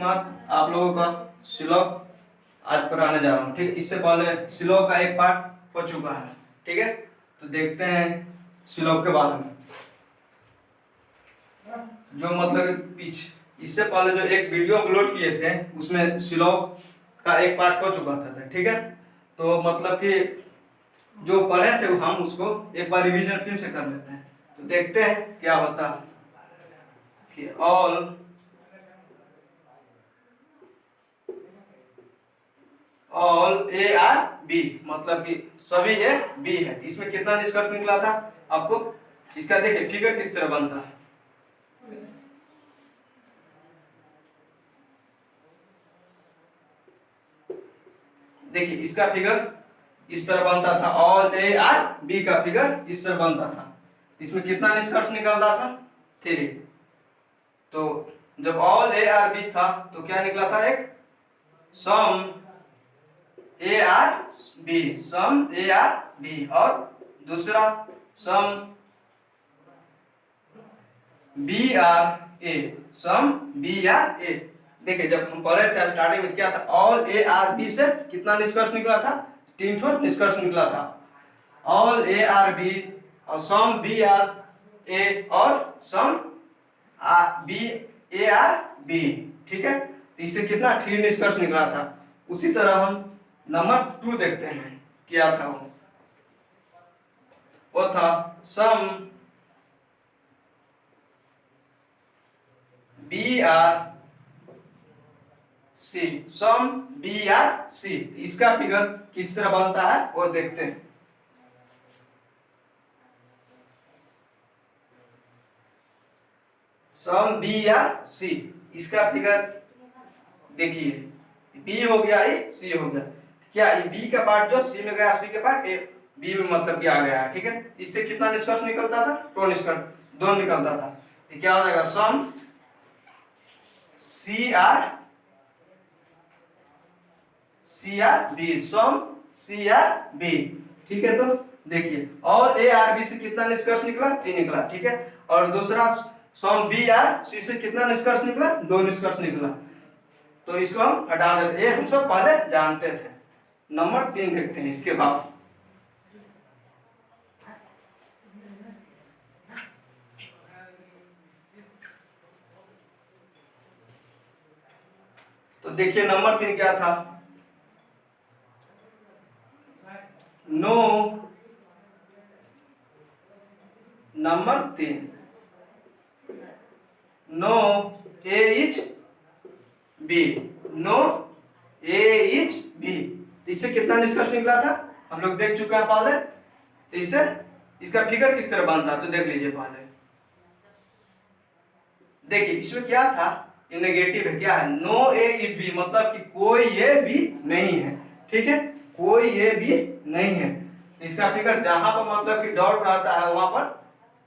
कुमार आप लोगों का श्लोक आज पढ़ाने जा रहा हूँ। ठीक है, इससे पहले श्लोक का एक पार्ट हो चुका है। ठीक है, तो देखते हैं श्लोक के बारे में। जो मतलब इससे पहले जो एक वीडियो अपलोड किए थे उसमें श्लोक का एक पार्ट हो चुका था। ठीक है, तो मतलब कि जो पढ़े थे हम उसको एक बार रिवीजन फिर से कर लेते हैं। तो देखते हैं क्या होता है कि ऑल ए आर बी, मतलब कि सभी ए बी है। इसमें कितना निष्कर्ष निकला था आपको? इसका देखिए फिगर किस तरह बनता है। देखिए इसका फिगर इस तरह बनता था, ऑल ए आर बी का फिगर इस तरह बनता था। इसमें कितना निष्कर्ष निकलता था? 3। तो जब ऑल ए आर बी था तो क्या निकला था? एक some A are B, some A are B, और दूसरा some B are A, some B are A. देखिए जब हम पढ़े थे स्टार्टिंग में क्या था? ऑल ए आर बी से कितना निष्कर्ष निकला था? 3 ठो निष्कर्ष निकला था। ऑल ए आर बी और सम बी आर ए और some B A are B. ठीक है, तो इससे कितना 3 निष्कर्ष निकला था। उसी तरह हम नंबर 2 देखते हैं क्या था। वो था some B are C, some B are C. इसका फिगर किस तरह बनता है वो देखते हैं। सम बी आर सी, इसका फिगर देखिए, बी हो गया, ए सी हो गया। क्या ये बी का पार्ट जो सी में गया, सी के पार्ट ए बी में मतलब क्या आ गया है। ठीक है, इससे कितना निष्कर्ष निकलता था? 2 निष्कर्ष, 2 निकलता था। तो क्या हो जाएगा? सम C are B, some C are B. ठीक है, तो देखिए और ए आर बी से कितना निष्कर्ष निकला? 3 निकला। ठीक है, और दूसरा सम बी आर सी से कितना निष्कर्ष निकला? 2 निष्कर्ष निकला। तो इसको हम हटा देते हैं, हम सब पहले जानते थे। नंबर 3 देखते हैं इसके बाद। तो देखिए नंबर 3 क्या था? No, number 3 no A is B, no A is B. इससे कितना निष्कर्ष निकला था हम लोग देख चुके हैं पहले। तो इससे इसका फिगर किस तरह बनता है तो देख लीजिए पहले। देखिए इसमें क्या था? ये नेगेटिव है। क्या है? नो ए इज बी, मतलब कि कोई ये भी नहीं है। ठीक है, कोई ये भी नहीं है। इसका फिगर जहां पर मतलब कि डॉट रहता है वहां पर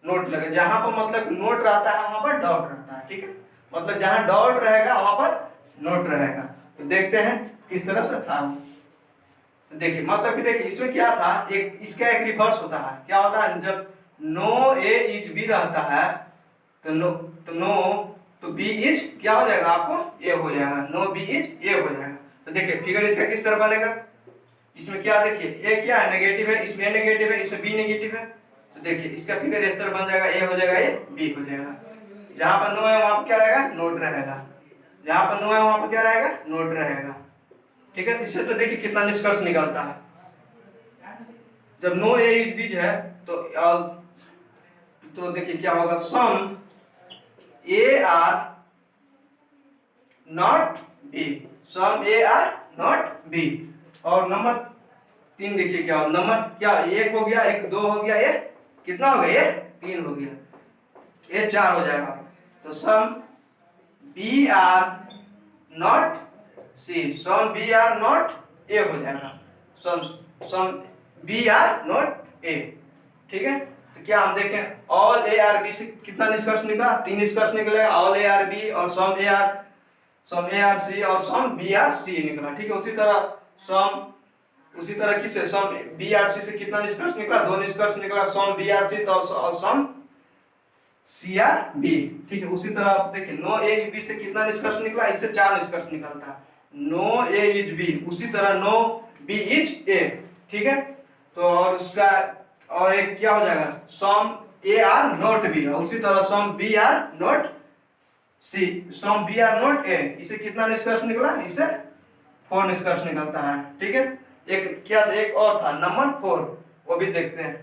नोट लगे, जहां पर मतलब नोट रहता है वहां पर डॉट रहता है। ठीक है, मतलब जहां डॉट रहेगा वहां पर नोट रहेगा। तो देखते हैं किस तरह से था। तो देखिए मतलब कि देखिए इसमें क्या था, एक इसका एक रिवर्स होता है। क्या होता है? जब नो ए इज बी रहता है तो बी इज क्या हो जाएगा? आपको ए हो जाएगा। नो बी इज ए हो जाएगा। तो देखिए फिगर इसका किस तरह बनेगा? इसमें क्या देखिए ए क्या है? नेगेटिव है, इसमें नेगेटिव है, इसमें बी नेगेटिव है। तो देखिए इसका फिगर इस तरह बन जाएगा, ए हो जाएगा, ए बी हो जाएगा। जहां पर नो है वहां पर क्या रहेगा? नोट रहेगा। जहां पर नो है वहां पर क्या रहेगा? नोट रहेगा। ठीक है, इससे तो देखिए कितना निष्कर्ष निकलता है। जब नो ए इज बीज है तो देखिए क्या होगा? Some A are not B, some A are not B. और नंबर 3 देखिए क्या हो? नंबर क्या? 1 हो गया, 1 2 हो गया, ये कितना हो गया? ये 3 हो गया, ये 4 हो जाएगा। तो some B are not C, some B are not A हो जाएगा। Some B are not A. ठीक है, तो क्या हम देखें ऑल ए आर बी से कितना निष्कर्ष निकला? 3 निष्कर्ष निकलेगा। ऑल ए आर बी और सम ए आर सी और सम बी आर सी निकला। ठीक है, उसी तरह किससे? सम बी आर सी से कितना निष्कर्ष निकला? 2 निष्कर्ष निकला। सम बी आर सी तो और सम सी आर बी। ठीक है, उसी तरह आप देखिए नो ए बी से कितना निष्कर्ष निकला, इससे 4 निष्कर्ष निकलता है। नो ए इज बी, उसी तरह नो बी इज ए। ठीक है, तो और उसका और एक क्या हो जाएगा, some A are not B, और उसी तरह some B are not C, some B are not A, इसे कितना निष्कर्ष निकला, इसे 4 निष्कर्ष निकलता है। ठीक है, एक क्या था, एक और था नंबर 4, वो भी देखते हैं।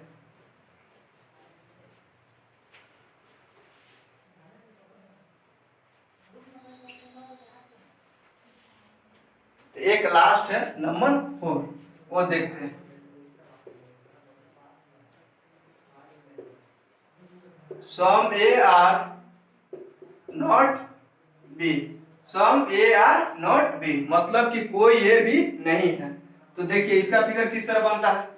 तो एक लास्ट है नंबर 4, वो देखते हैं। Some A are not B, some A are not B, मतलब कि कोई ए भी नहीं है। तो देखिए इसका फिगर किस तरह बनता है,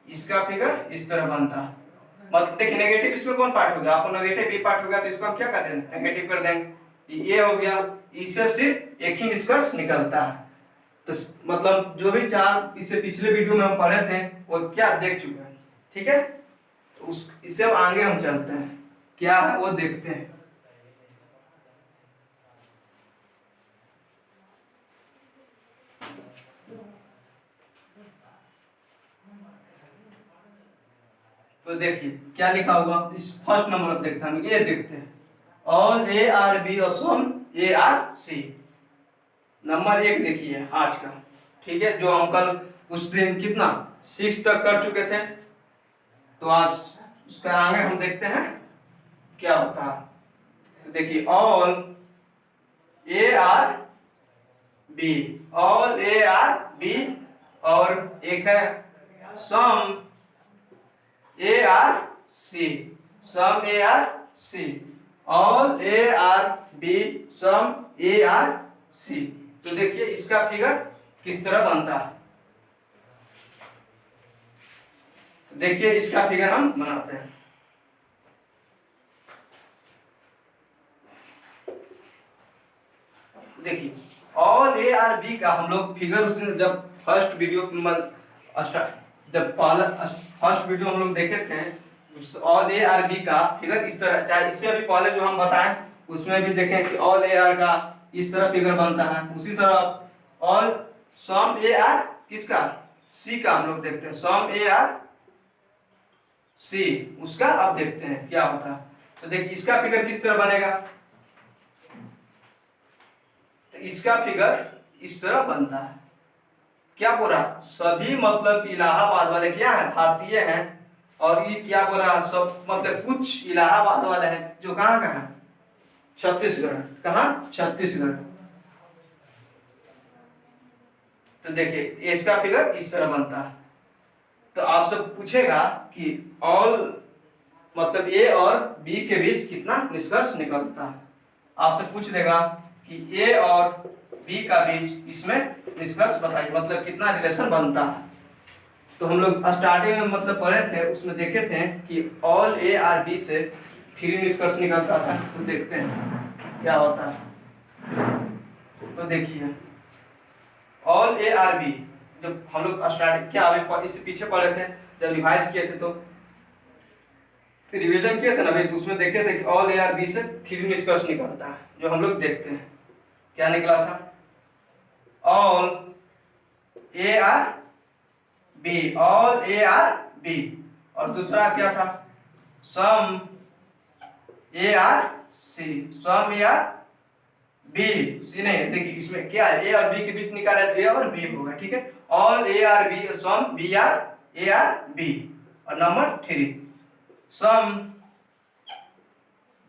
इसका फिगर इस तरह बनता है। मतलब देखिए नेगेटिव इसमें कौन पार्ट होगा, आपको नेगेटिव बी पार्ट होगा, तो इसको हम क्या कर देंगे, नेगेटिव कर देंगे। ये हो गया, इससे सिर्फ एक ही निष्कर्ष निकलता है। तो मतलब जो भी 4 इससे पिछले वीडियो में हम पढ़े थे वो क्या देख चुके हैं। ठीक है, तो उस इससे अब आगे हम चलते हैं, क्या है वो देखते हैं। तो देखिए क्या लिखा होगा, इस फर्स्ट नंबर देखते हैं, ये देखते हैं, ऑल ए आर बी और some A are C. Number 1 देखिए आज का। ठीक है, जो हम कल कुछ दिन कितना 6 तक कर चुके थे, तो आज उसका आगे हम देखते हैं क्या होता है। तो देखिए all A are B, all A are B, और एक है some A are C, some A are C, all A are B, some A are C. तो देखिए इसका फिगर किस तरह बनता है, देखिए इसका फिगर हम बनाते हैं। देखिए ऑल ए आर बी का हम लोग फिगर उस दिन जब फर्स्ट वीडियो जब फर्स्ट वीडियो हम लोग देखे थे, ऑल ए आर बी का फिगर इस तरह, चाहे इससे अभी पहले जो हम बताएं उसमें भी देखें कि ऑल ए आर का इस तरह फिगर बनता है। उसी तरह ऑल सम ए आर किसका, सी का हम लोग देखते हैं, सम ए आर सी, उसका अब देखते हैं क्या होता है। तो देखिए इसका फिगर किस तरह बनेगा, तो इसका फिगर इस तरह बनता है। क्या बोला, सभी मतलब कि इलाहाबाद वाले क्या है, भारतीय हैं, और ये क्या बोला, सब मतलब कुछ इलाहाबाद वाले हैं जो कहाँ का है, छत्तीसगढ़। कहाँ, छत्तीसगढ़। तो देखिए इसका फिगर इस तरह बनता है। तो आपसे पूछेगा कि ऑल मतलब ए और बी के बीच कितना निष्कर्ष निकलता है, आपसे पूछ देगा कि ए और बी का बीच इसमें निष्कर्ष बताइए, मतलब कितना रिलेशन बनता है। तो हम लोग स्टार्टिंग में मतलब पढ़े थे, उसमें देखे थे कि ऑल ए आर बी से 3 निष्कर्ष निकलता था। तो देखते हैं क्या होता है। तो देखिए ऑल ए आर बी, जब हम लोग स्टार्ट क्या अभी इससे पीछे पढ़े थे, जब रिवाइज किए थे तो रिवीजन किए थे ना भाई, तो उसमें देखे थे कि ऑल ए आर बी से 3 निष्कर्ष निकलता है। जो हम लोग देखते हैं क्या निकला था, all A are B, all A are B, और दूसरा क्या था, some A are C, some A are B C. नहीं देखिए इसमें क्या है, ए और बी के बीच निकाला है तो ए और बी होगा। ठीक है, all A are B, some B are A are B, और number 3 some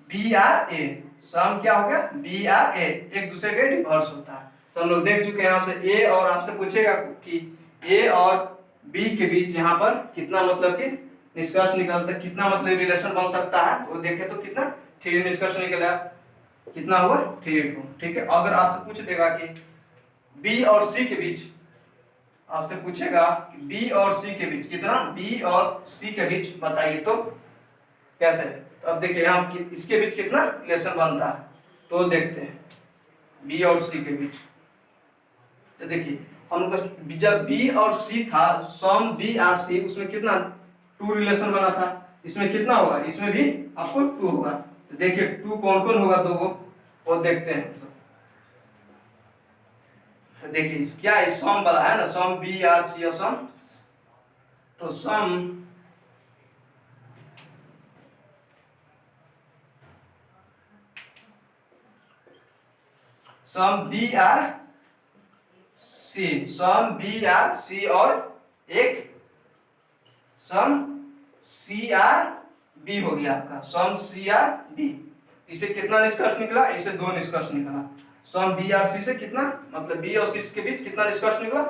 B are A, some क्या हो गया, बी आर ए, एक दूसरे के रिवर्स होता है। तो हम लोग देख चुके हैं यहाँ से ए, और आपसे पूछेगा कि ए और बी के बीच यहाँ पर कितना मतलब कि निष्कर्ष निकलता है, कितना मतलब रिलेशन बन सकता है। तो देखें तो कितना 3 निष्कर्ष निकला, कितना हुआ 3 ठीक है। अगर आपसे पूछ देगा कि बी और सी के बीच, आपसे पूछेगा कि बी और सी के बीच कितना, बी और सी के बीच बताइए, तो कैसे। तो अब देखिए यहाँ इसके बीच कितना रिलेशन बनता है, तो देखते हैं बी और सी के बीच। तो देखिए हम लोग का जब बी और सी था, सम बी आर सी, उसमें कितना टू रिलेशन बना था, इसमें कितना होगा, इसमें भी आपको टू होगा। तो देखिए टू कौन कौन होगा, दो वो देखते हैं। तो देखिए क्या है, सम वाला है ना, सम बी आर सी और सम, तो some B are C, some B are C और एक सम सी आर बी हो गया आपका, सम सी आर बी। इसे कितना निष्कर्ष निकला, इसे दो निष्कर्ष निकला। सम बी आर सी से कितना, मतलब बी और सी के बीच कितना निष्कर्ष निकला,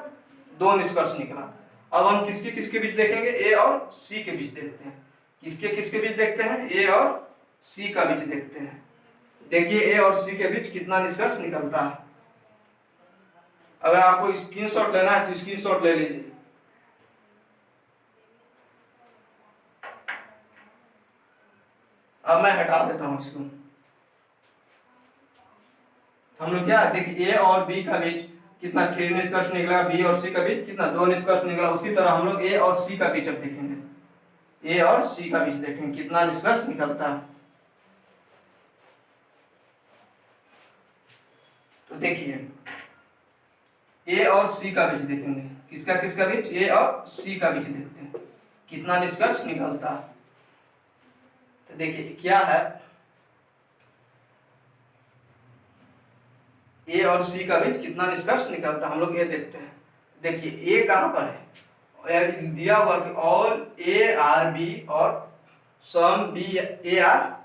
दो निष्कर्ष निकला। अब हम किसके किसके बीच देखेंगे, ए और सी के बीच देखते हैं। किसके किसके बीच देखते हैं, ए और सी का बीच देखते हैं। देखिए ए और सी के बीच कितना निष्कर्ष निकलता है। अगर आपको स्क्रीनशॉट लेना है तो स्क्रीनशॉट ले लीजिए। अब मैं हटा देता हूं इसको। हम लोग क्या देखिए, ए और बी का बीच कितना थ्री निष्कर्ष निकला, बी और सी का बीच कितना दो निष्कर्ष निकला। उसी तरह हम लोग ए और सी का बीच अब देखेंगे, ए और सी का बीच देखेंगे कितना निष्कर्ष निकलता है। तो देखिए ए और सी का बीच देखेंगे, किसका किसका बीच, ए और सी का बीच देखते हैं कितना निष्कर्ष निकलता है। तो देखिए क्या है, ए और सी का बीच कितना निष्कर्ष निकलता, हम लोग ये देखते हैं। देखिए ए कहां पर है, दिया हुआ कि ऑल ए आर बी और some B A are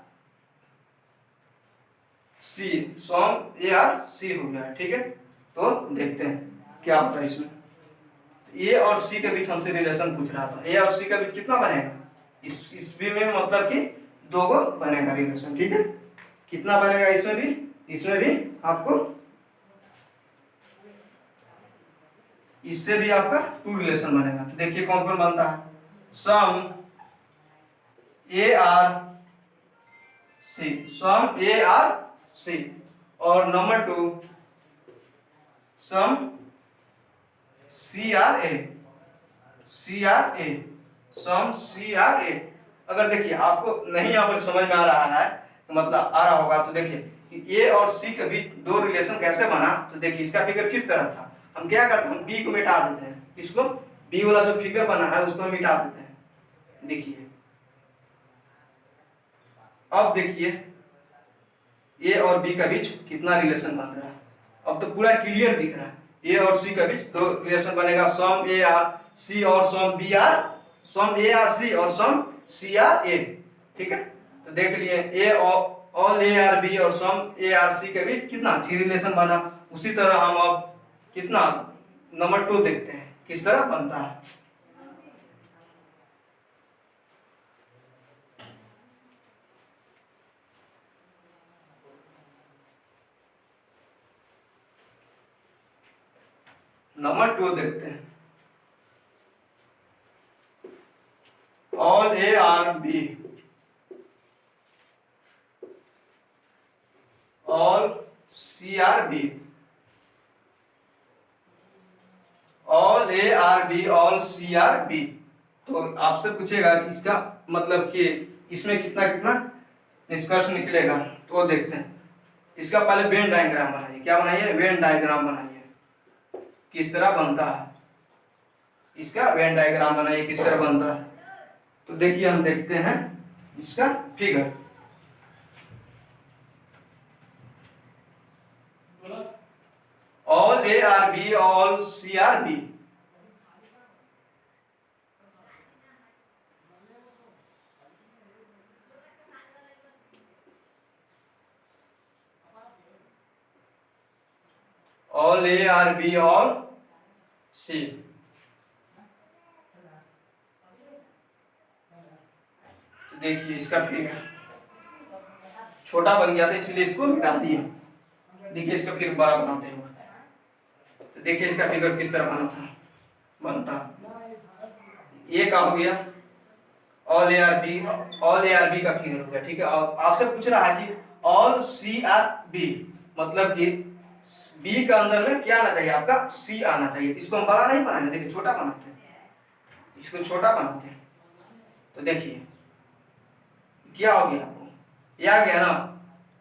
C, some A are C हो गया, ठीक है। तो देखते हैं क्या होता है इसमें। ए और सी के बीच हमसे रिलेशन पूछ रहा था, ए और सी के बीच कितना बनेगा, इस भी में मतलब कि दो गो बनेगा रिलेशन, ठीक है। कितना बनेगा इसमें भी आपको, इससे भी आपका टू रिलेशन बनेगा। तो देखिए कौन कौन बनता है, some A are C, some A are C, और number to some C R A, C R A, some C R A. अगर देखिए आपको नहीं यहाँ पर समझ में आ रहा है तो मतलब आ रहा होगा, तो देखिए कि ए और सी के बीच दो रिलेशन कैसे बना। तो देखिए इसका फिगर किस तरह था, हम क्या करते हैं, बी को मिटा देते हैं, इसको बी वाला जो फिगर बना है उसको मिटा देते हैं। देखिए अब देखिए ए और बी का बीच कितना रिलेशन बन रहा है, अब तो पूरा क्लियर दिख रहा है। ए और सी का बीच दो रिलेशन बनेगा, सम ए आर सी और some B are, some A are C और सम सी आर ए, ठीक है। तो देख लिए ए ऑल ए आर बी और सम ए आर सी के बीच कितना थ्री रिलेशन बना। उसी तरह हम अब कितना नंबर टू देखते हैं किस तरह बनता है। नंबर टू देखते हैं, all A are B, all C are B, all A are B, all C are B. तो आपसे पूछेगा कि इसका मतलब कि इसमें कितना कितना निष्कर्ष निकलेगा, तो वो देखते हैं। इसका पहले वेन डायग्राम बनाइए, क्या बनाइए, वेन डायग्राम बनाइए किस तरह बनता है, इसका वेन डायग्राम बनाइए किस तरह बनता है। तो देखिए हम देखते हैं इसका figure, all A are B, all C are B, all A are B, all C. देखिए इसका फिगर छोटा बन गया था इसलिए इसको मिटा दिए। देखिए इसका फिगर बड़ा बनाते हैं। तो देखिए इसका फिगर किस तरह बनता ये का हो गया, all A are B, all A are B का फिगर हो गया, ठीक है। और आपसे पूछ रहा है कि ऑल सी आर बी, मतलब कि बी के अंदर में क्या आना चाहिए आपका, सी आना चाहिए। इसको हम बड़ा नहीं बनाएंगे, देखिए छोटा बनाते हैं, इसको छोटा बनाते हैं। तो देखिए क्या हो गया आपको, ये आ गया ना।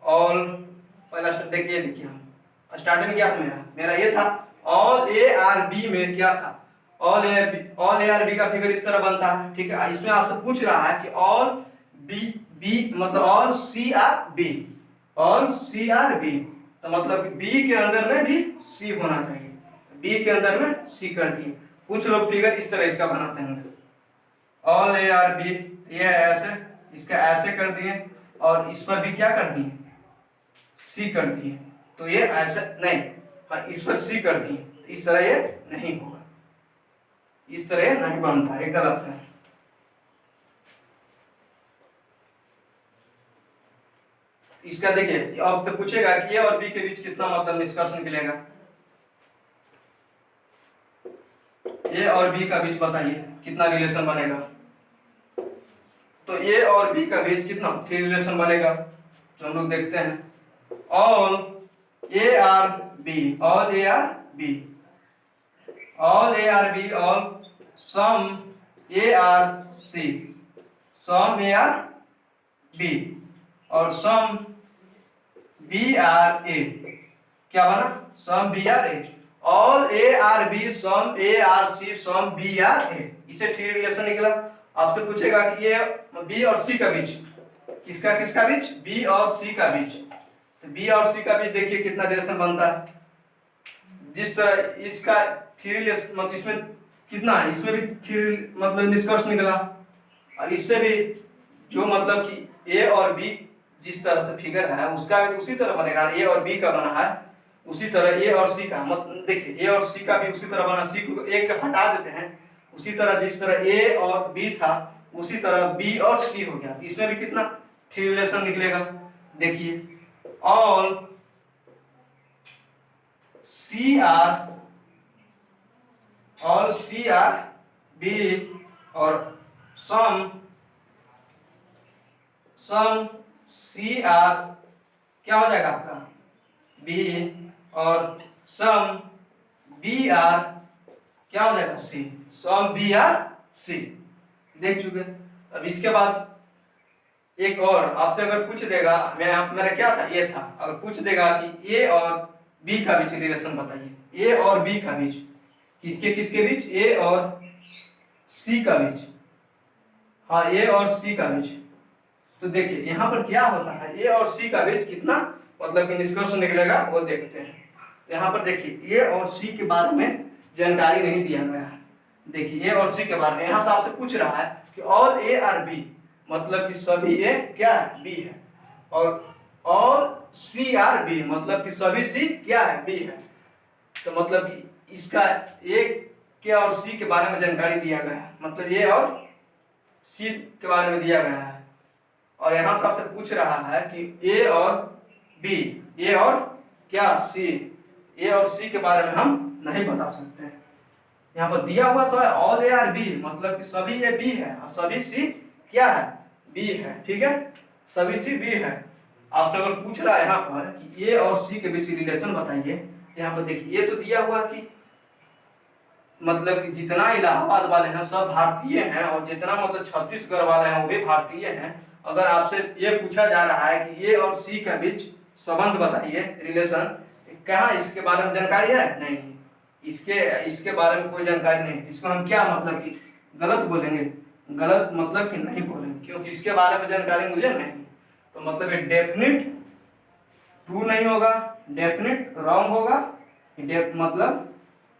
ऑल पहला स्टेप देखिए हम स्टार्टिंग में क्या था मेरा ये था ऑल ए आर बी में क्या था, ऑल ए आर बी का फिगर इस तरह बनता है, ठीक है। इसमें आपसे पूछ रहा है कि ऑल बी मतलब all C are B, all C are B, तो मतलब बी के अंदर में भी सी होना चाहिए, बी के अंदर में सी कर दिए। कुछ लोग फिगर इस तरह इसका बनाते हैं, ऑल ए आर बी, ये ऐसे, इसका ऐसे कर दिए और इस पर भी क्या कर दिए, सी कर दिए, तो ये ऐसे नहीं, हाँ इस पर सी कर दिए, तो इस तरह ये नहीं होगा, इस तरह ये नहीं बनता, ये गलत है। इसका देखिए आपसे पूछेगा कि ए और बी के बीच कितना मतलब निष्कर्ष निकलेगा, ए और बी का बीच बताइए कितना रिलेशन बनेगा, तो ए और बी का बीच कितना 3 रिलेशन बनेगा, तो हम लोग देखते हैं all A are B, all A are B, all A are B, all some A are C, some A are B और सम बी आर ए, क्या बना, some B are A, all A are B some A are C some B are A, इसे 3 relation निकला। आपसे पूछेगा कि ये B और सी का बीच, किसका किसका बीच, बी और सी का बीच, तो बी और सी का बीच देखिए कितना रिलेशन बनता है, जिस तरह इसका 3 रिलेशन मतलब इसमें कितना है, इसमें भी 3 मतलब निष्कर्ष निकला, और इससे भी जो मतलब कि ए और बी जिस तरह से फिगर है उसका भी उसी तरह बनेगा, ए और बी का बना है उसी तरह ए और सी का, मतलब देखिए ए और सी का भी उसी तरह बना, सी को एक हटा देते हैं, उसी तरह जिस तरह ए और बी था उसी तरह बी और सी हो गया, इसमें भी कितना 3 रिलेशन निकलेगा। देखिए all C are, all C are B और सम सम सी आर क्या हो जाएगा आपका बी और सम बी आर क्या हो जाएगा सी, सम बी आर सी, देख चुके। अब इसके बाद एक और आपसे अगर पूछ देगा, मेरा क्या था ये था, अगर पूछ देगा कि ए और बी का बीच रिलेशन बताइए, ए और बी का बीच, किसके किसके बीच, ए और सी का बीच, हाँ ए और सी का बीच, तो देखिए यहाँ पर क्या होता है, ए और सी का बीच कितना मतलब कि निष्कर्ष निकलेगा वो देखते हैं। यहाँ पर देखिए ए और सी के बारे में जानकारी नहीं दिया गया है, देखिए ए और सी के बारे में यहाँ से आपसे पूछ रहा है कि ऑल ए आर बी मतलब कि सभी ए क्या है, बी है, और ऑल सी आर बी मतलब कि सभी सी क्या है, बी है, तो मतलब कि इसका ए के और सी के बारे में जानकारी दिया गया है, मतलब ए और सी के बारे में दिया गया है, और यहाँ से आपसे पूछ रहा है कि ए और बी, ए और क्या सी, ए और सी के बारे में हम नहीं बता सकते हैं। यहाँ पर दिया हुआ तो है ऑल ए आर बी मतलब कि सभी ए बी है और सभी सी क्या है, बी है, ठीक है, सभी सी बी है। आपसे अगर पूछ रहा है यहाँ पर कि ए और सी के बीच रिलेशन बताइए, यहाँ पर देखिए ये तो दिया हुआ कि मतलब कि जितना इलाहाबाद वाले हैं सब भारतीय हैं और जितना मतलब छत्तीसगढ़ वाले हैं वो भी भारतीय हैं। अगर आपसे ये पूछा जा रहा है कि ए और सी का बीच संबंध बताइए रिलेशन, कहाँ इसके बारे में जानकारी है, नहीं, इसके बारे में कोई जानकारी नहीं, इसको हम क्या मतलब कि गलत बोलेंगे, गलत मतलब कि नहीं बोलेंगे, क्योंकि इसके बारे में जानकारी मुझे नहीं, तो मतलब ये डेफिनेट ट्रू नहीं होगा, डेफिनेट रॉन्ग होगा, मतलब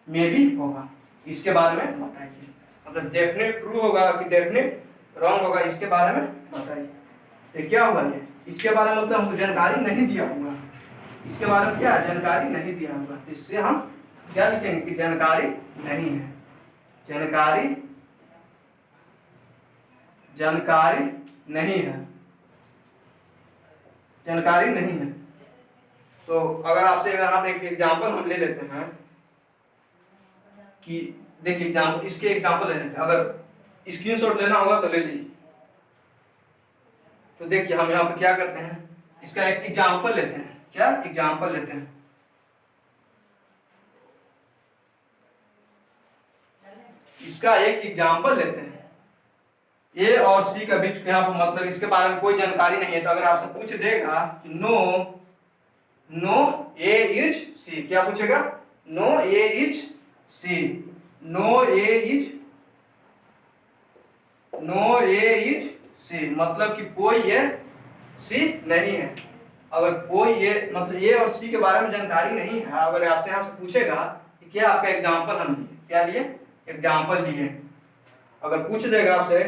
मे भी होगा, इसके बारे में बताइए, मतलब डेफिनेट ट्रू होगा कि डेफिनेट रॉन्ग होगा, इसके बारे में बताइए। ये क्या होगा, ये इसके बारे में मतलब हमको जानकारी नहीं दिया हुआ, इसके बारे में क्या जानकारी नहीं दिया हुआ, तो इससे हम क्या लिखेंगे कि जानकारी नहीं है, जानकारी जानकारी नहीं है, जानकारी नहीं है। तो अगर आपसे हम एक एग्जांपल हम ले लेते हैं कि देखिए एग्जांपल, इसके एग्जांपल ले लेते हैं, अगर स्क्रीनशॉट लेना होगा तो ले लीजिए। तो देखिए हम यहाँ पे क्या करते हैं, इसका एक एग्जांपल लेते हैं, क्या एग्जांपल लेते हैं, इसका एक एग्जाम्पल लेते हैं। ए और सी का बीच यहाँ पर मतलब इसके बारे में कोई जानकारी नहीं है, तो अगर आपसे पूछ देगा कि नो ए इज सी, क्या पूछेगा? No A is C, no A is C मतलब कि कोई ये सी नहीं है। अगर कोई ये मतलब ए और सी के बारे में जानकारी नहीं है, अगर आपसे यहाँ से पूछेगा कि क्या आपका एग्जाम्पल हम लिए, क्या लिए? एग्जाम्पल लिए। अगर पूछ देगा आपसे,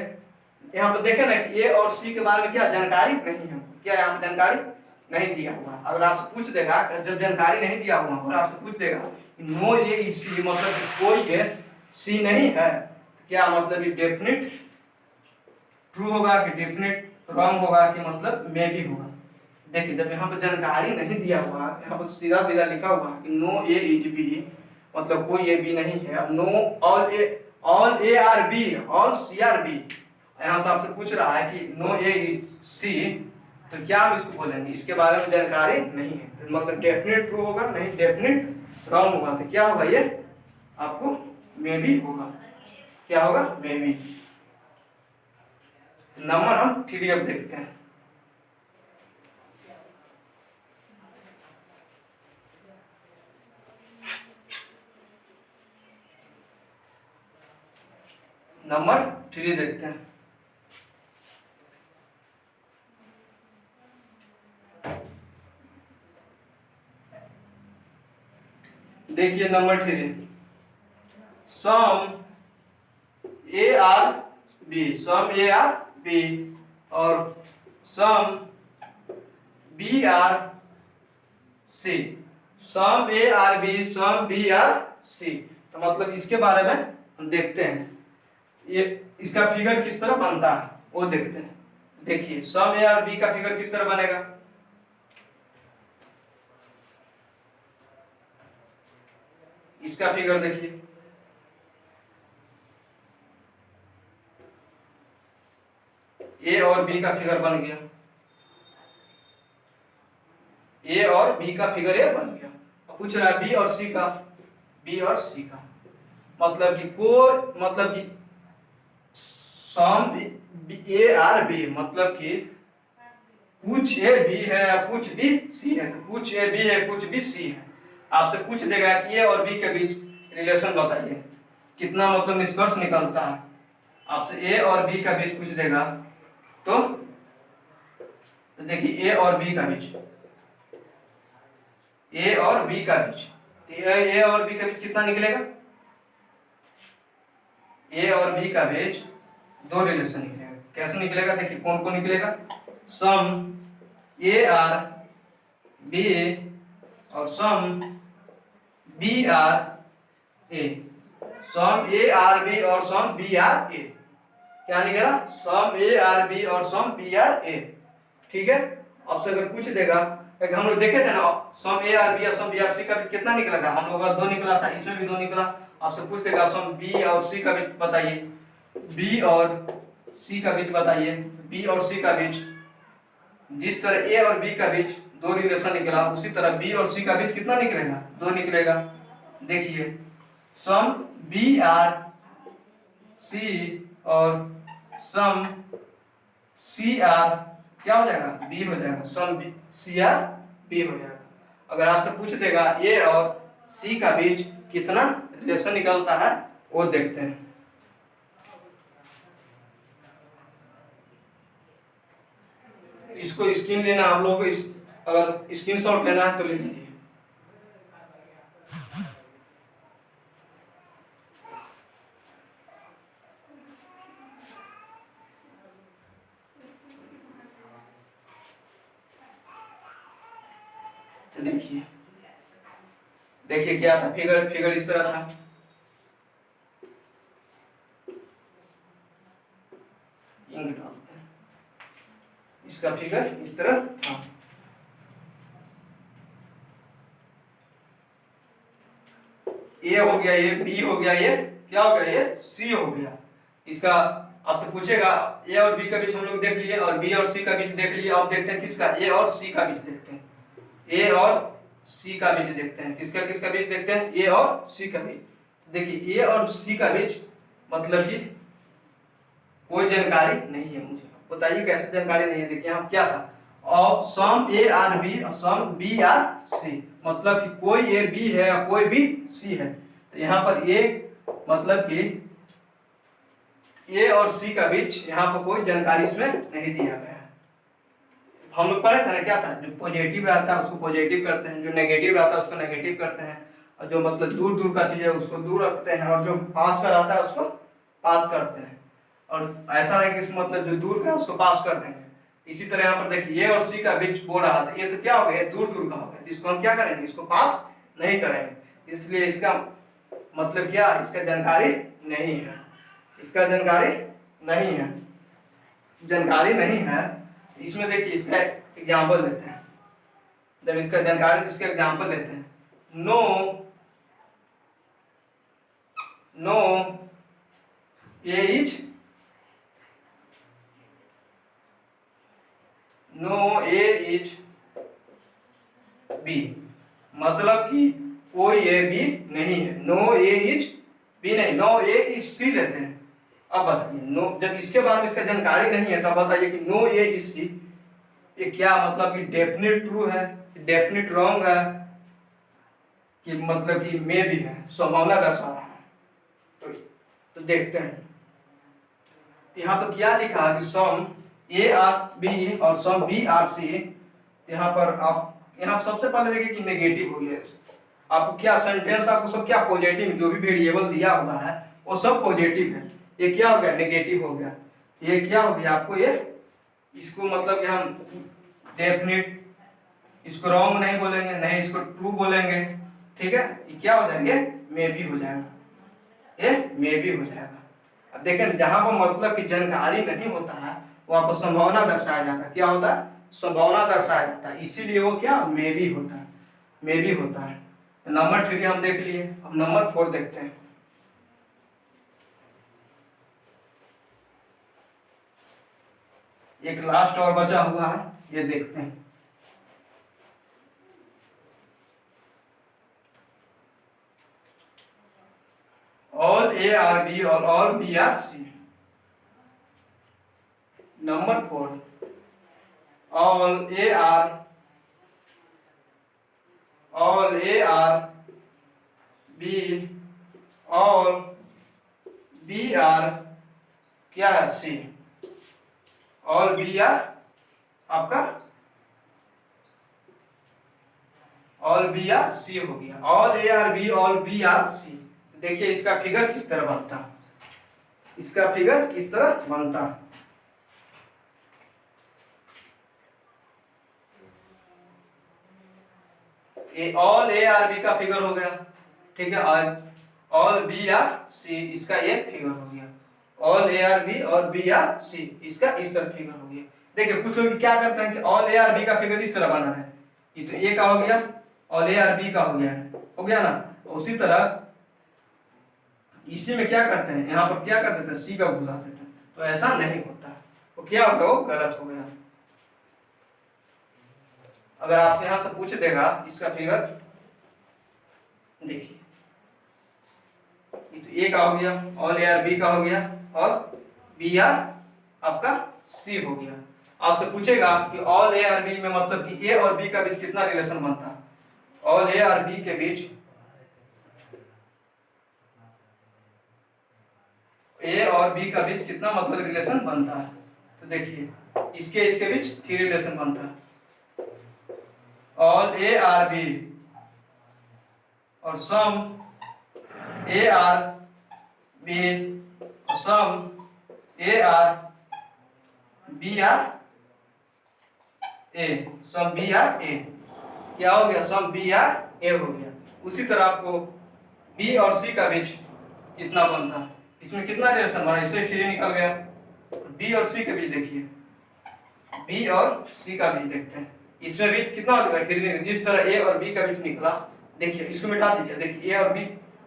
यहाँ पर देखे ना कि ए और सी के बारे में क्या जानकारी नहीं है, क्या यहाँ पर जानकारी नहीं दिया हुआ। अगर आपसे पूछ देगा, जब जानकारी नहीं दिया हुआ और आपसे पूछ देगा नो ए इज सी मतलब कोई ये सी नहीं है, क्या मतलब ये डेफिनेट ट्रू होगा कि डेफिनेट रॉन्ग होगा कि मतलब मे बी होगा। देखिए जब यहाँ पर जानकारी नहीं दिया हुआ, यहाँ पर सीधा सीधा लिखा हुआ कि नो ए इज बी मतलब कोई ए बी नहीं है। अब no all A are B, all C are B, यहाँ से आपसे पूछ रहा है कि नो ए इज सी, तो क्या हम इसको बोलेंगे? इसके बारे में जानकारी नहीं है, तो मतलब डेफिनेट ट्रू होगा, नहीं डेफिनेट रॉन्ग होगा। तो क्या होगा? ये आपको मे बी होगा। क्या होगा? May be. नंबर हम 3 अब देखते हैं। नंबर 3 देखते हैं। देखिए number 3, some A are B, some A are B और some B are C, some A are B, some B are C. तो मतलब इसके बारे में हम देखते हैं, ये इसका फिगर किस तरह बनता है वो देखते हैं। देखिए सम ए आर बी का फिगर किस तरह बनेगा? इसका फिगर देखिए, ए और बी का फिगर बन गया, ए और बी का फिगर ये बन गया। अब पूछ रहा है बी और सी का, बी और सी का मतलब कि मतलब कि सम ए आर बी मतलब कि कुछ ए बी है या कुछ बी सी है, तो कुछ ए बी है कुछ बी सी है। आपसे पूछ देगा कि ए और बी के बीच रिलेशन बताइए, कितना मतलब निष्कर्ष निकलता है। आपसे ए और बी का बीच पूछ देगा तो देखिए ए और बी का बीच, ए और बी का बीच, तो ए और बी का बीच कितना निकलेगा? ए और बी का बीच 2 रिलेशन निकलेगा। कैसे निकलेगा? देखिए कौन कौन निकलेगा? सम ए आर बी और some B are A, some A are B और सम बी आर ए। क्या निकलेगा? सम ए आर बी और सम बी आर ए। ठीक है। अब से अगर पूछ देगा, हम लोग देखे थे ना सम ए आर बी और सम बी आर सी का बीच कितना निकला था? हम लोग का 2 निकला था, इसमें भी 2 निकला। आपसे पूछ देगा सम बी और सी का बीच बताइए, बी और सी का बीच बताइए। बी और सी का बीच जिस तरह ए और बी का बीच 2 रिलेशन निकला, उसी तरह बी और सी का बीच कितना निकलेगा? 2 निकलेगा। देखिए सम बी आर सी और सम सी आर क्या हो जाएगा? बी हो जाएगा। Some B C are B हो जाएगा। अगर आपसे पूछ देगा ए और सी का बीच कितना रिलेशन निकलता है वो देखते हैं। इसको स्क्रीन लेना आप लोगों को, अगर स्क्रीनशॉट लेना है तो ले लीजिए। तो देखिए क्या था? फिगर इस तरह था। इंक डालते हैं, इसका फिगर इस तरह था। ए हो गया, ये बी हो गया, ये क्या हो गया? ये सी हो गया। इसका आपसे पूछेगा ए और बी का बीच हम लोग देख लिए और बी और सी का बीच देख लिए। अब देखते हैं किसका? ए और सी का बीच देखते हैं। ए और सी का बीच देखते हैं। किसका किसका बीच देखते हैं? ए और सी का बीच। देखिए ए और सी का बीच मतलब कि कोई जानकारी नहीं है मुझे। बताइए कैसे जानकारी नहीं है। देखिए यहाँ क्या था, और सम ए आर बी और सम बी आर सी, मतलब कि कोई ए बी है और कोई बी सी है। तो यहाँ पर ए मतलब कि ए और सी का बीच यहाँ पर कोई जानकारी इसमें नहीं दिया गया है। हम लोग पढ़े थे ना, क्या था, जो पॉजिटिव रहता है उसको पॉजिटिव करते हैं, जो नेगेटिव रहता है उसको नेगेटिव करते हैं, और जो मतलब दूर दूर का चीज है उसको दूर रखते हैं, और जो पास का रहता है उसको पास करते हैं। और ऐसा नहीं कि मतलब जो दूर का है उसको पास कर देंगे। इसी तरह यहाँ पर देखिए ए और सी का बीच बोल रहा था, ये तो क्या हो गया, दूर दूर का हो गया, जिसको हम क्या करेंगे, इसको पास नहीं करेंगे। इसलिए इसका मतलब क्या, इसका जानकारी नहीं है, इसका जानकारी नहीं है, जानकारी नहीं है। इसमें देखिए इसका एग्जाम्पल लेते हैं, जब इसका जानकारी, इसका एग्जाम्पल लेते हैं। No no A is no A is B, मतलब कि कोई ए बी नहीं है। नो ए इज बी नहीं, नो ए इज सी लेते हैं। अब बताइए नो, जब इसके बारे में इसका जानकारी नहीं है तो अब बताइए कि नो ए इज सी, ये क्या मतलब कि डेफिनेट ट्रू है, डेफिनेट रॉन्ग है, कि मतलब कि मे भी है, संभावना दर्शा रहा है। तो देखते हैं यहाँ पर क्या लिखा है कि सम ए आर बी और सम बी आर सी। यहाँ पर आप यहाँ सबसे पहले देखिए कि नेगेटिव हो गया, आपको क्या सेंटेंस, आपको सब क्या पॉजिटिव, जो भी वेरिएबल दिया हुआ है वो सब पॉजिटिव है। ये क्या हो गया, नेगेटिव हो गया। ये क्या हो गया आपको, ये इसको मतलब कि हम डेफिनेट, इसको रॉन्ग नहीं बोलेंगे, नहीं इसको ट्रू बोलेंगे, ठीक है। ये क्या हो जाएगा, मे भी हो जाएगा, ये मे भी हो जाएगा। अब देखें जहां पर मतलब कि जानकारी नहीं होता है वहां पर संभावना दर्शाया जाता है। क्या होता है, संभावना दर्शाया जाता है, इसीलिए वो क्या, मे भी होता है, मे भी होता है। नंबर 3 हम देख लिए, अब नंबर 4 देखते हैं। एक लास्ट और बचा हुआ है, ये देखते हैं। ऑल ए आर बी और all B are C. Number 4, all A are B और बी आर क्या है, सी। ऑल बी आर आपका ऑल बी आर सी हो गया। All A are B all B are C. देखिए इसका figure किस तरह बनता, इसका फिगर किस तरह बनता। ऑल ए आर बी का फिगर हो गया, ठीक है, और ऑल बी आर सी इसका एक फिगर हो गया। ऑल ए आर बी और बी आर सी इसका इस तरह फिगर हो गया। देखिए कुछ लोग क्या करते हैं कि ऑल ए आर बी का फिगर इस तरह बना है, ये तो ए का हो गया, ऑल ए आर बी का हो गया ना। उसी तरह इसी में क्या करते हैं, यहाँ पर क्या कर देते हैं, सी का घुसा देते हैं, तो ऐसा नहीं होता, तो क्या होगा, वो गलत हो गया। अगर आपसे यहाँ से पूछ देगा इसका फिगर, देखिए ये तो ए का हो गया, ऑल ए आर बी का हो गया, और बी आर आपका सी हो गया। आपसे पूछेगा कि ऑल ए आर बी में मतलब कि ए और बी का बीच कितना रिलेशन बनता है, ऑल ए और बी के बीच ए और बी का बीच कितना मतलब रिलेशन बनता है। तो देखिए इसके इसके बीच 3 रिलेशन बनता है। ऑल ए आर बी और सम ए आर बी और some A are B are A, some B are A क्या हो गया, सम बी आर ए हो गया। उसी तरह आपको बी और सी का बीच कितना बनता है, इसमें कितना रिलेशन बना, इससे 3 निकल गया। बी और सी के बीच देखिए, बी और सी का बीच देखते हैं, इसमें भी कितना हो जाएगा 3, जिस तरह ए और बी का बीच निकला। देखिए इसको मिटा दीजिए, देखिए ए और बी,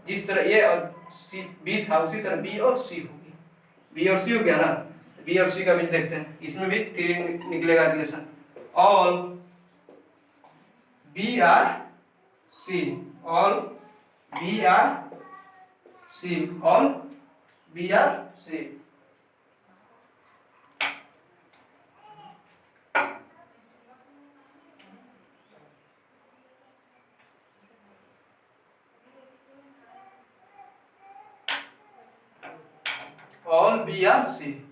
जिस तरह ए और सी बी था उसी तरह बी और सी हो गया, बी और सी हो गया ना। बी और सी का बीच देखते हैं, इसमें भी 3 निकलेगा relation. All B are C, all B are C, all B और सी। ऑल बी और सी।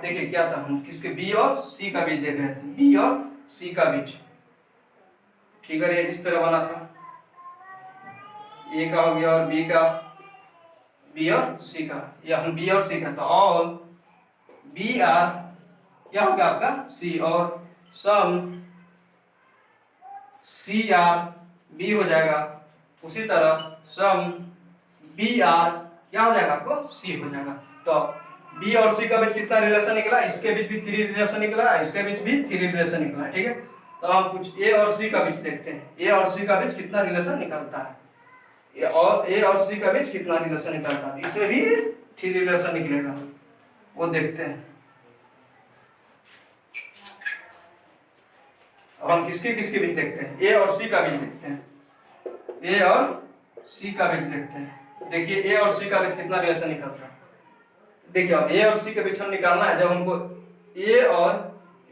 देखिए क्या था, हम किसके बी और सी का बीच देख रहे थे, बी और सी का बीच। फिगर ये इस तरह बना था, ए का हो गया और बी का, बी और सी का, या हम बी और सी का, तो ऑल बी आर क्या होगा आपका सी, और सम सी आर बी हो जाएगा। उसी तरह सम बी आर क्या हो जाएगा आपको सी हो जाएगा। तो बी और सी का बीच कितना रिलेशन निकला, इसके बीच भी 3 रिलेशन निकला, इसके बीच भी 3 रिलेशन निकला, ठीक है। तो हम कुछ ए और सी का बीच देखते हैं, ए और सी का बीच कितना रिलेशन निकलता है, ए और सी का बीच कितना रिलेशन निकलता है, इसमें भी 3 रिलेशन निकलेगा, वो देखते हैं। अब हम किसके किसके बीच देखते हैं, ए और सी का बीच देखते हैं, ए और सी का बीच देखते हैं। देखिए ए और सी का बीच कितना रिलेशन निकलता है। देखिए अब ए और सी के बीच हम निकालना है, जब हमको ए और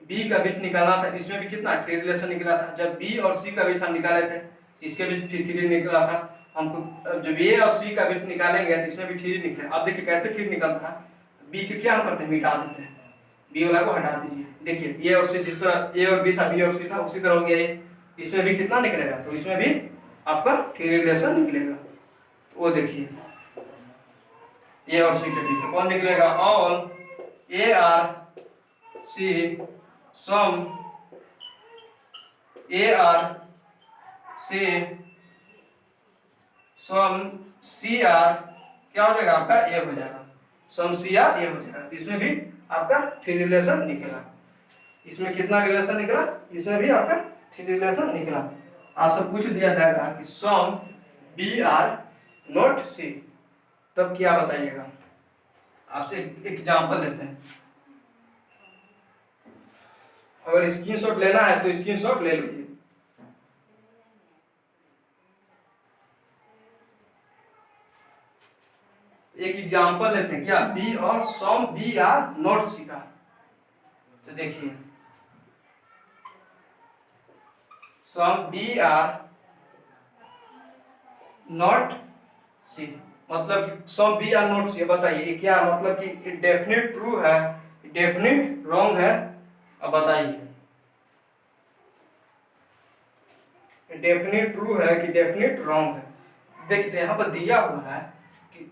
बी का बीच निकालना था, इसमें भी कितना 3 रिलेशन निकला था। जब बी और सी का बीच हम निकाले थे, इसके बीच 3 निकला था। हमको जब ए और सी का बीच निकालेंगे तो इसमें भी 3 निकले। अब देखिए कैसे 3 निकलता है, बी के क्या हम करते हैं, मिटा देते हैं, बी वाला को हटा दीजिए। देखिए ए और सी, जिस तरह ए और बी था, बी और सी था, उसी तरह हो गया ये, इसमें भी कितना निकलेगा, तो इसमें भी आपका 3 रिलेशन निकलेगा। वो देखिए ए और सी के बीच तो कौन निकलेगा, all A are C some A are C some C are क्या हो जाएगा आपका ए हो जाएगा, सम सी आर ए हो जाएगा। इसमें भी आपका 3 रिलेशन निकला। इसमें कितना रिलेशन निकला, इसमें भी आपका 3 रिलेशन निकला। आपसे पूछ दिया जाएगा कि सम बी आर नॉट सी, तब क्या बताइएगा। आपसे एक एग्जांपल लेते हैं, अगर स्क्रीनशॉट लेना है तो स्क्रीनशॉट ले लीजिए। एक एग्जांपल लेते हैं, क्या बी और सम बी आर नॉट सी का। तो देखिए सम बी आर नॉट सी, मतलब कि सम बी आर नॉट सी, बताइए क्या मतलब कि डेफिनेट ट्रू है, डेफिनेट रॉन्ग है। अब बताइए डेफिनेट ट्रू है कि डेफिनेट रॉन्ग है। देखते हैं यहाँ पर दिया हुआ है कि,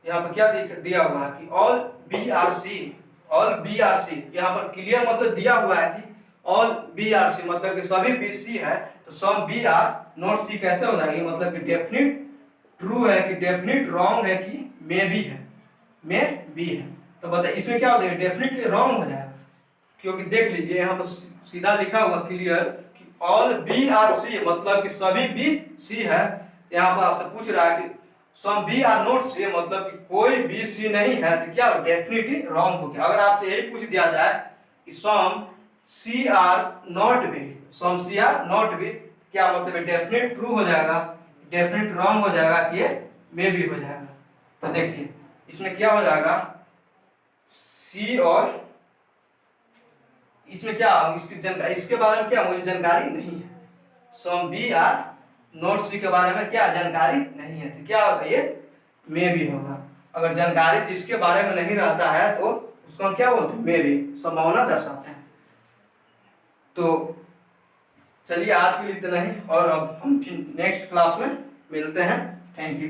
यहाँ पर क्या दिया हुआ है कि all B are C, all B are C, यहाँ पर क्लियर मतलब दिया हुआ है कि ऑल बी आर सी मतलब कि सभी बी सी है, तो सम बी आर नॉट सी कैसे हो जाएगी, मतलब कि डेफिनेट ट्रू है कि डेफिनेट रॉन्ग है कि मे बी है, मे बी है। तो बताइए इसमें क्या हो जाएगा, डेफिनेटली रॉन्ग हो जाएगा, क्योंकि देख लीजिए यहाँ पर सीधा लिखा हुआ क्लियर कि ऑल बी आर सी मतलब कि सभी बी सी है। यहाँ पर आपसे पूछ रहा है कि सम बी आर नॉट सी मतलब कि कोई बी सी नहीं है, तो क्या डेफिनेटली रॉन्ग हो गया। अगर आपसे यही पूछ दिया जाए कि some C are not B, some C are not B, क्या मतलब है, डेफिनेट ट्रू हो जाएगा, डेफिनेट रॉन्ग हो जाएगा कि ये मे भी हो जाएगा। तो देखिए इसमें क्या हो जाएगा, सी और इसमें क्या इसकी जानकारी, इसके बारे में क्या मुझे जानकारी नहीं है, सम बी आर नॉट सी के बारे में क्या जानकारी नहीं है, तो क्या होगा ये मे भी होगा। अगर जानकारी जिसके बारे में नहीं रहता है तो उसको हम क्या बोलते हैं, मे भी, संभावना दर्शाते हैं। तो चलिए आज के लिए इतना ही, और अब हम नेक्स्ट क्लास में मिलते हैं। Thank you.